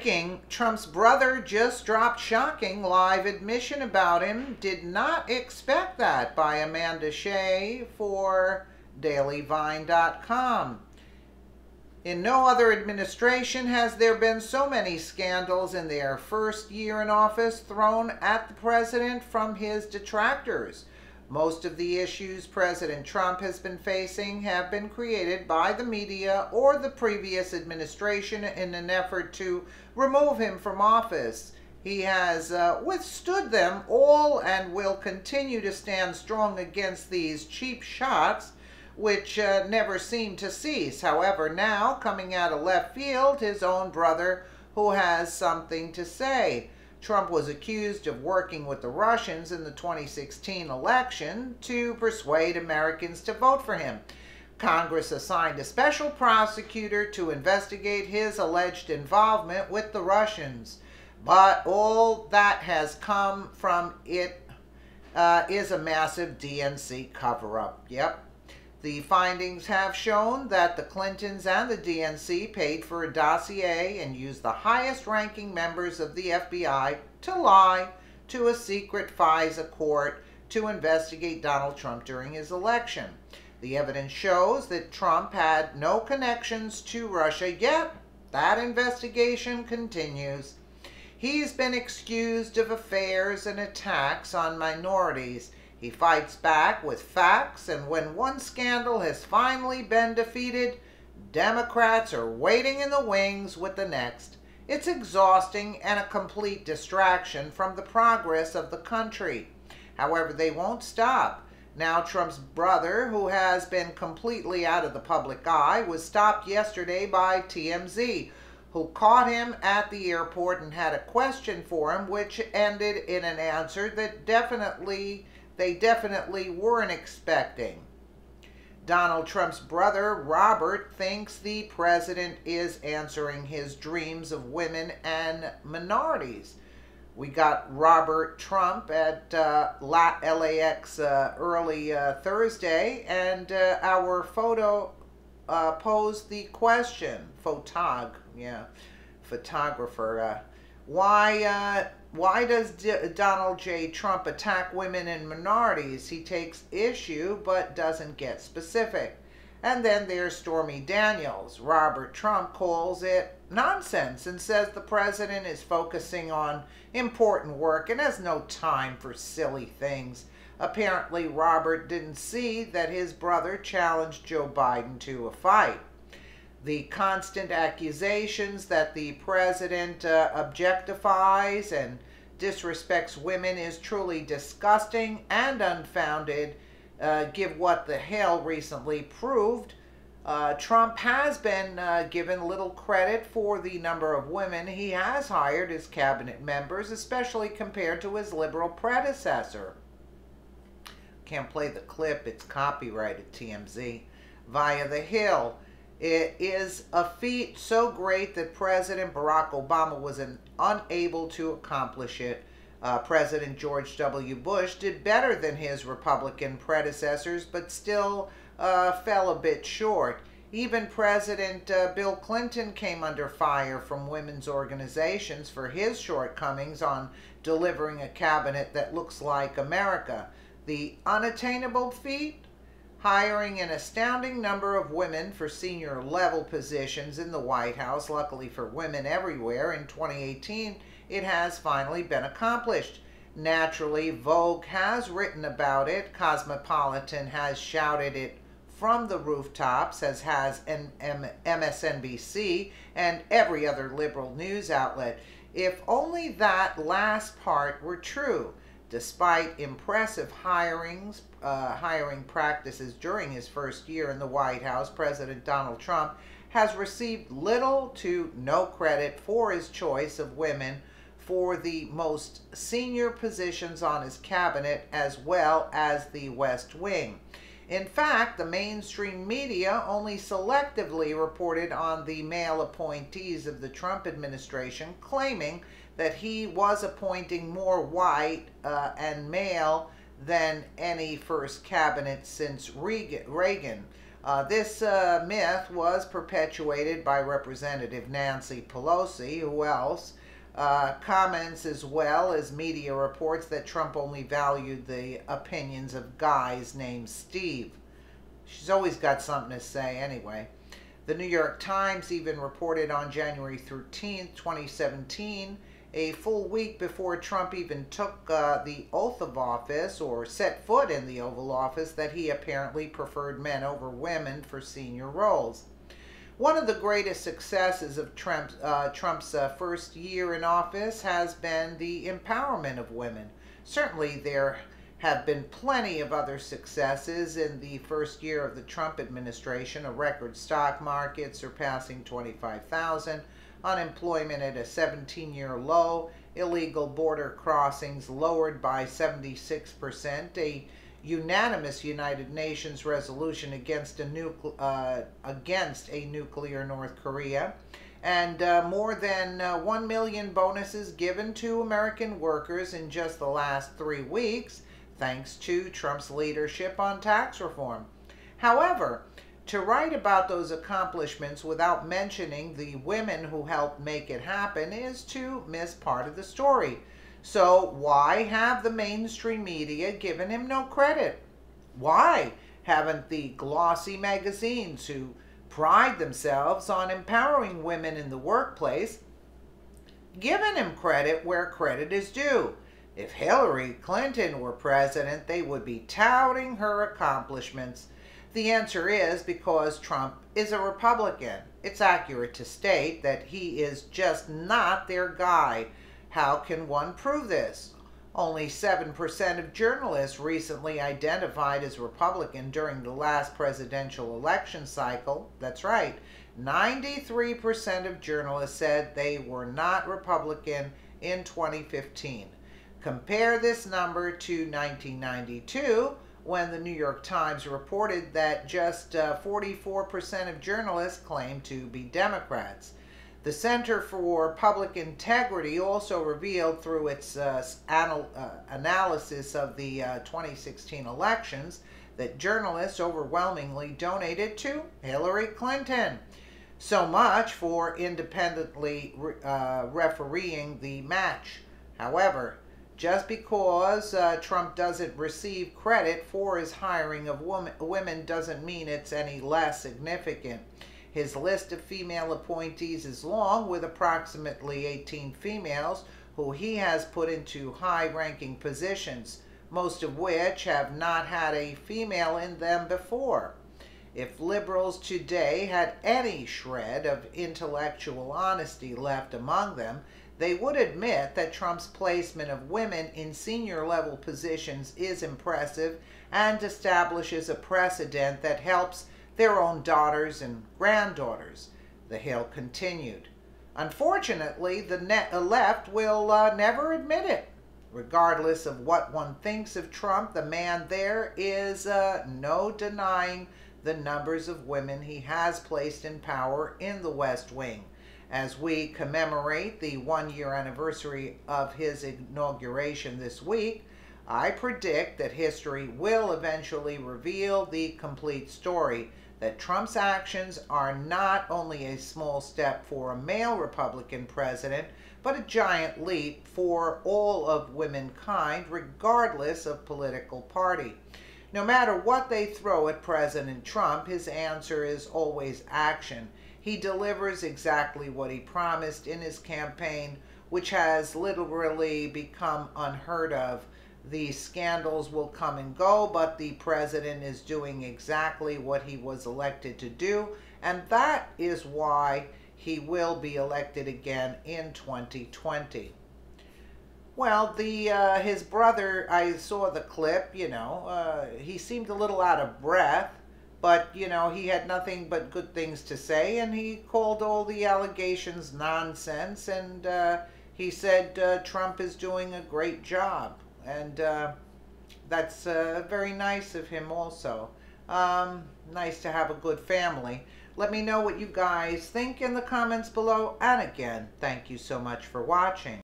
Breaking, Trump's brother just dropped shocking live admission about him. Did not expect that, by Amanda Shea for DailyVine.com. In no other administration has there been so many scandals in their first year in office thrown at the president from his detractors. Most of the issues President Trump has been facing have been created by the media or the previous administration in an effort to remove him from office. He has withstood them all and will continue to stand strong against these cheap shots, which never seem to cease. However, now, coming out of left field, his own brother, who has something to say. Trump was accused of working with the Russians in the 2016 election to persuade Americans to vote for him. Congress assigned a special prosecutor to investigate his alleged involvement with the Russians. But all that has come from it is a massive DNC cover-up. Yep. The findings have shown that the Clintons and the DNC paid for a dossier and used the highest-ranking members of the FBI to lie to a secret FISA court to investigate Donald Trump during his election. The evidence shows that Trump had no connections to Russia, yet that investigation continues. He's been accused of affairs and attacks on minorities. He fights back with facts, and when one scandal has finally been defeated, Democrats are waiting in the wings with the next. It's exhausting and a complete distraction from the progress of the country. However, they won't stop. Now, Trump's brother, who has been completely out of the public eye, was stopped yesterday by TMZ, who caught him at the airport and had a question for him, which ended in an answer that they definitely weren't expecting. Donald Trump's brother, Robert, thinks the president is answering his dreams of women and minorities. We got Robert Trump at LAX early Thursday, and our photo posed the question, photographer, why does Donald J. Trump attack women and minorities? He takes issue but doesn't get specific. And then there's Stormy Daniels. Robert Trump calls it nonsense and says the president is focusing on important work and has no time for silly things. Apparently, Robert didn't see that his brother challenged Joe Biden to a fight. The constant accusations that the president objectifies and disrespects women is truly disgusting and unfounded, give what the hell recently proved. Trump has been given little credit for the number of women he has hired as cabinet members, especially compared to his liberal predecessor. Can't play the clip, it's copyrighted, TMZ. Via the Hill. It is a feat so great that President Barack Obama was unable to accomplish it. President George W. Bush did better than his Republican predecessors, but still fell a bit short. Even President Bill Clinton came under fire from women's organizations for his shortcomings on delivering a cabinet that looks like America. The unattainable feat? Hiring an astounding number of women for senior level positions in the White House. Luckily for women everywhere, in 2018, it has finally been accomplished. Naturally, Vogue has written about it. Cosmopolitan has shouted it from the rooftops, as has MSNBC and every other liberal news outlet. If only that last part were true. Despite impressive hiring practices during his first year in the White House, President Donald Trump has received little to no credit for his choice of women for the most senior positions on his cabinet, as well as the West Wing. In fact, the mainstream media only selectively reported on the male appointees of the Trump administration, claiming that he was appointing more white and male than any first cabinet since Reagan. This myth was perpetuated by Representative Nancy Pelosi, who else comments as well as media reports that Trump only valued the opinions of guys named Steve. She's always got something to say anyway. The New York Times even reported on January 13th, 2017, a full week before Trump even took the oath of office or set foot in the Oval Office, that he apparently preferred men over women for senior roles. One of the greatest successes of Trump's first year in office has been the empowerment of women. Certainly there have been plenty of other successes in the first year of the Trump administration: a record stock market surpassing 25,000, unemployment at a 17-year low, illegal border crossings lowered by 76%, a unanimous United Nations resolution against a nuclear North Korea, and more than 1 million bonuses given to American workers in just the last 3 weeks, thanks to Trump's leadership on tax reform. However, to write about those accomplishments without mentioning the women who helped make it happen is to miss part of the story. So why have the mainstream media given him no credit? Why haven't the glossy magazines, who pride themselves on empowering women in the workplace, given him credit where credit is due? If Hillary Clinton were president, they would be touting her accomplishments. The answer is because Trump is a Republican. It's accurate to state that he is just not their guy. How can one prove this? Only 7% of journalists recently identified as Republican during the last presidential election cycle. That's right, 93% of journalists said they were not Republican in 2015. Compare this number to 1992, when the New York Times reported that just 44% of journalists claimed to be Democrats. The Center for Public Integrity also revealed through its analysis of the 2016 elections that journalists overwhelmingly donated to Hillary Clinton. So much for independently refereeing the match. However, just because Trump doesn't receive credit for his hiring of women doesn't mean it's any less significant. His list of female appointees is long, with approximately 18 females who he has put into high-ranking positions, most of which have not had a female in them before. If liberals today had any shred of intellectual honesty left among them, they would admit that Trump's placement of women in senior-level positions is impressive and establishes a precedent that helps their own daughters and granddaughters. The Hill continued. Unfortunately, the left will never admit it. Regardless of what one thinks of Trump, the man there is no denying the numbers of women he has placed in power in the West Wing. As we commemorate the one-year anniversary of his inauguration this week, I predict that history will eventually reveal the complete story, that Trump's actions are not only a small step for a male Republican president, but a giant leap for all of womankind, regardless of political party. No matter what they throw at President Trump, his answer is always action. He delivers exactly what he promised in his campaign, which has literally become unheard of. The scandals will come and go, but the president is doing exactly what he was elected to do, and that is why he will be elected again in 2020. Well, his brother, I saw the clip, he seemed a little out of breath, but, he had nothing but good things to say, and he called all the allegations nonsense, and he said Trump is doing a great job. And that's very nice of him also. Nice to have a good family. Let me know what you guys think in the comments below. And again, thank you so much for watching.